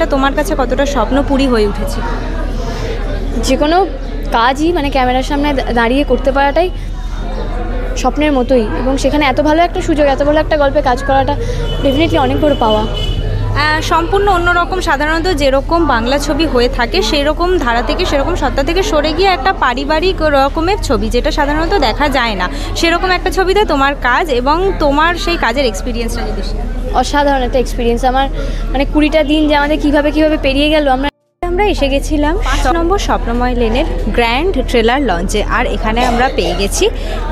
দিনটা তোমার কাছে কতটা স্বপ্নপুরী হয়ে উঠেছে? যে কোনো কাজই মানে ক্যামেরার সামনে দাঁড়িয়ে করতে পারাটাই স্বপ্নের মতোই, এবং সেখানে এত ভালো একটা সুযোগ, এত ভালো একটা গল্পে কাজ করাটা ডেফিনেটলি অনেক বড় পাওয়া। সম্পূর্ণ অন্যরকম, সাধারণত যেরকম বাংলা ছবি হয়ে থাকে সেরকম ধারা থেকে, সেরকম সত্তা থেকে সরে গিয়ে একটা পারিবারিক রকমের ছবি, যেটা সাধারণত দেখা যায় না, সেরকম একটা ছবিতে তোমার কাজ এবং তোমার সেই কাজের এক্সপিরিয়েন্সটা যদি অসাধারণ একটা এক্সপিরিয়েন্স। আমার মানে 20টা দিন যে আমাদের কীভাবে পেরিয়ে গেল। আমরা এসে গেছিলাম 5 নম্বর স্বপ্নময় লেনের গ্র্যান্ড ট্রেলার লঞ্চে, আর এখানে আমরা পেয়ে গেছি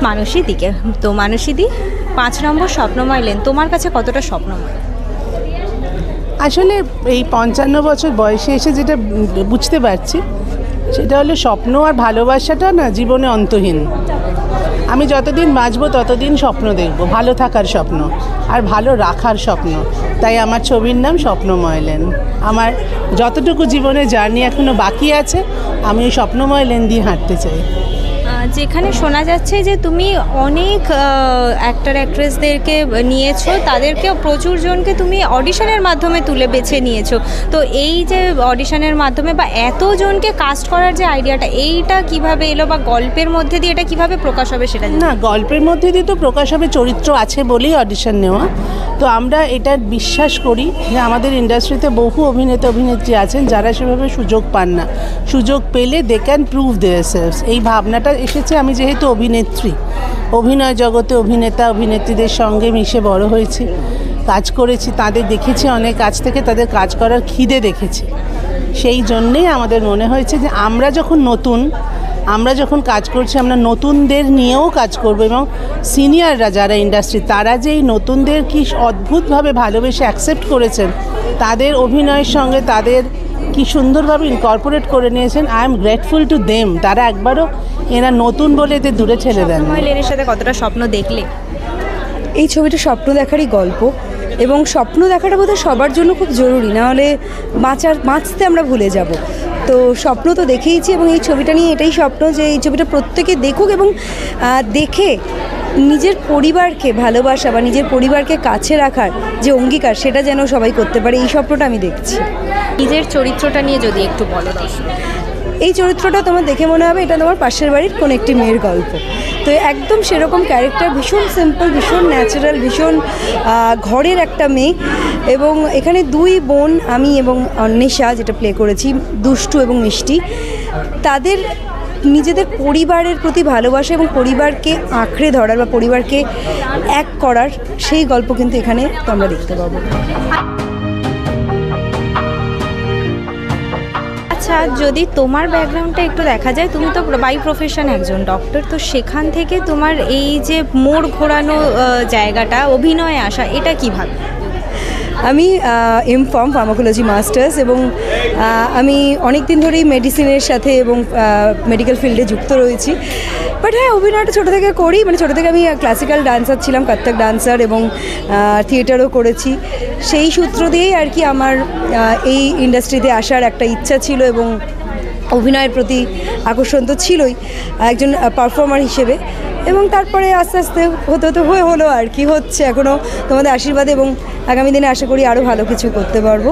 মানসীদিকে। তো মানসীদি, 5 নম্বর স্বপ্নময় লেন তোমার কাছে কতটা স্বপ্নময়? আসলে এই 55 বছর বয়সে এসে যেটা বুঝতে পারছি সেটা হলো স্বপ্ন আর ভালোবাসাটা না জীবনে অন্তহীন। আমি যতদিন বাঁচবো ততদিন স্বপ্ন দেখব, ভালো থাকার স্বপ্ন আর ভালো রাখার স্বপ্ন। তাই আমার ছবির নাম স্বপ্নময় লেন। আমার যতটুকু জীবনে জার্নি এখনও বাকি আছে, আমি ওই স্বপ্নময় লেন দিয়ে হাঁটতে চাই। যেখানে শোনা যাচ্ছে যে তুমি অনেক অ্যাক্টর অ্যাক্ট্রেসদেরকে নিয়েছো, তাদেরকে প্রচুর জনকে তুমি অডিশনের মাধ্যমে তুলে বেছে নিয়েছো। তো এই যে অডিশনের মাধ্যমে বা এতজনকে কাস্ট করার যে আইডিয়াটা, এইটা কিভাবে এলো বা গল্পের মধ্যে দিয়ে এটা কিভাবে প্রকাশ হবে সেটা? না, গল্পের মধ্যে দিয়ে তো প্রকাশ হবে, চরিত্র আছে বলেই অডিশন নেওয়া। তো আমরা এটা বিশ্বাস করি যে আমাদের ইন্ডাস্ট্রিতে বহু অভিনেতা অভিনেত্রী আছেন যারা সেভাবে সুযোগ পান না, সুযোগ পেলে দে ক্যান প্রুভ দেয়ারসেলভস। এই ভাবনাটা এসেছে, আমি যেহেতু অভিনেত্রী, অভিনয় জগতে অভিনেতা অভিনেত্রীদের সঙ্গে মিশে বড় হয়েছি, কাজ করেছি, তাদের দেখেছি অনেক কাছ থেকে, তাদের কাজ করার খিদে দেখেছি। সেই জন্যেই আমাদের মনে হয়েছে যে আমরা যখন কাজ করছি, আমরা নতুনদের নিয়েও কাজ করব, এবং সিনিয়ররা যারা ইন্ডাস্ট্রি, তারা যে এই নতুনদের কি অদ্ভুতভাবে ভালোবেসে অ্যাকসেপ্ট করেছেন, তাদের অভিনয়ের সঙ্গে তাদের কি সুন্দরভাবে ইনকর্পোরেট করে নিয়েছেন, I am grateful to them. তারা একবারও এরা নতুন বলে এদের দূরে ছেড়ে দেন। স্বপ্নময় লেনের সাথে কতটা স্বপ্ন দেখলে? এই ছবিটা স্বপ্ন দেখারই গল্প, এবং স্বপ্ন দেখাটা বোধহয় সবার জন্য খুব জরুরি, নাহলে বাঁচতে আমরা ভুলে যাব। তো স্বপ্ন তো দেখেইছি, এবং এই ছবিটা নিয়ে এটাই স্বপ্ন যে এই ছবিটা প্রত্যেকে দেখুক, এবং দেখে নিজের পরিবারকে ভালোবাসা বা নিজের পরিবারকে কাছে রাখার যে অঙ্গীকার, সেটা যেন সবাই করতে পারে, এই স্বপ্নটা আমি দেখছি। নিজের চরিত্রটা নিয়ে যদি একটু বলো। এই চরিত্রটা তোমার দেখে মনে হবে এটা তোমার পাশের বাড়ির কোন একটি মেয়ের গল্প। তো একদম সেরকম ক্যারেক্টার, ভীষণ সিম্পল, ভীষণ ন্যাচারাল, ভীষণ ঘরের একটা মেয়ে। এবং এখানে 2 বোন, আমি এবং অন্বেষা যেটা প্লে করেছি, দুষ্টু এবং মিষ্টি, তাদের নিজেদের পরিবারের প্রতি ভালোবাসা এবং পরিবারকে আঁকড়ে ধরার বা পরিবারকে এক করার সেই গল্প কিন্তু এখানে তোমরা দেখতে পাবো। আচ্ছা, যদি তোমার ব্যাকগ্রাউন্ডটা একটু দেখা যায়, তুমি তো বাই প্রফেশন একজন ডক্টর, তো সেখান থেকে তোমার এই যে মোড় ঘোরানো জায়গাটা, অভিনয়ে আসা, এটা কীভাবে? আমি ফার্মাকোলজি মাস্টার্স, এবং আমি অনেক দিন ধরেই মেডিসিনের সাথে এবং মেডিকেল ফিল্ডে যুক্ত রয়েছি। বাট হ্যাঁ, অভিনয়টা ছোটো থেকে করি, মানে ছোটো থেকে আমি ক্লাসিক্যাল ডান্সার ছিলাম, কত্থক ডান্সার, এবং থিয়েটারও করেছি। সেই সূত্র দিয়েই আর কি আমার এই ইন্ডাস্ট্রিতে আসার একটা ইচ্ছা ছিল, এবং অভিনয়ের প্রতি আকর্ষণ তো ছিলই একজন পারফর্মার হিসেবে। এবং তারপরে আস্তে আস্তে হতে হলো আর কি, হচ্ছে এখনও তোমাদের আশীর্বাদে, এবং আগামী দিনে আশা করি আরও ভালো কিছু করতে পারবো।